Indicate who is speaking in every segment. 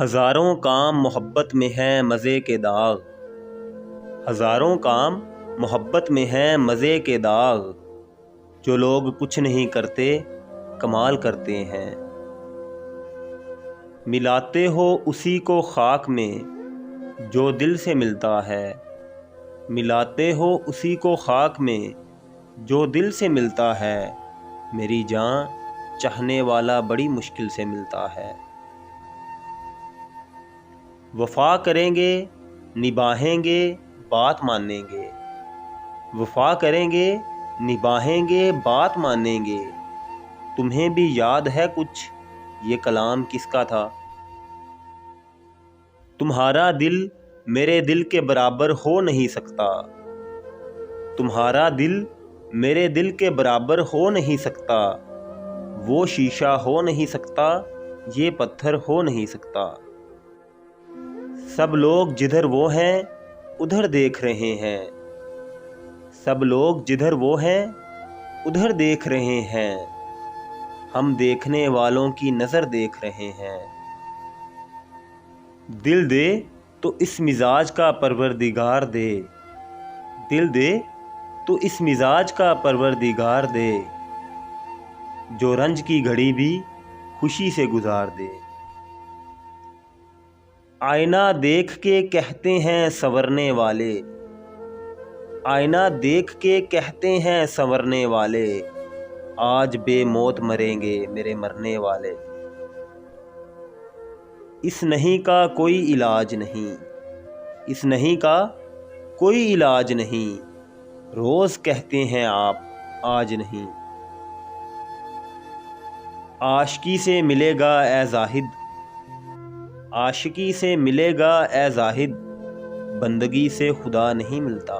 Speaker 1: ہزاروں کام محبت میں ہیں مزے کے داغ، ہزاروں کام محبت میں ہیں مزے کے داغ، جو لوگ کچھ نہیں کرتے کمال کرتے ہیں۔ ملاتے ہو اسی کو خاک میں جو دل سے ملتا ہے، ملاتے ہو اسی کو خاک میں جو دل سے ملتا ہے، میری جان چاہنے والا بڑی مشکل سے ملتا ہے۔ وفا کریں گے نبھائیں گے بات مانیں گے، وفا کریں گے نبھائیں گے بات مانیں گے، تمہیں بھی یاد ہے کچھ یہ کلام کس کا تھا؟ تمہارا دل میرے دل کے برابر ہو نہیں سکتا، تمہارا دل میرے دل کے برابر ہو نہیں سکتا، وہ شیشہ ہو نہیں سکتا یہ پتھر ہو نہیں سکتا۔ سب لوگ جدھر وہ ہیں ادھر دیکھ رہے ہیں، سب لوگ جدھر وہ ہیں ادھر دیکھ رہے ہیں، ہم دیکھنے والوں کی نظر دیکھ رہے ہیں۔ دل دے تو اس مزاج کا پروردگار دے، دل دے تو اس مزاج کا پروردگار دے، جو رنج کی گھڑی بھی خوشی سے گزار دے۔ آئینہ دیکھ کے کہتے ہیں سنورنے والے، آئینہ دیکھ کے کہتے ہیں سنورنے والے، آج بے موت مریں گے میرے مرنے والے۔ اس نہیں کا کوئی علاج نہیں، اس نہیں کا کوئی علاج نہیں، روز کہتے ہیں آپ آج نہیں۔ عاشقی سے ملے گا اے زاہد، عاشقی سے ملے گا اے زاہد، بندگی سے خدا نہیں ملتا۔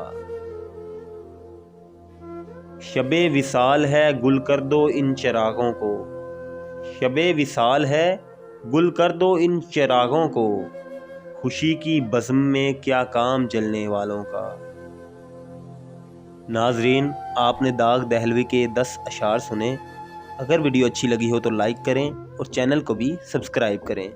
Speaker 1: شب وصال ہے گل کر دو ان چراغوں کو، شب وصال ہے گل کر دو ان چراغوں کو، خوشی کی بزم میں کیا کام جلنے والوں کا۔ ناظرین، آپ نے داغ دہلوی کے 10 اشعار سنے۔ اگر ویڈیو اچھی لگی ہو تو لائک کریں اور چینل کو بھی سبسکرائب کریں۔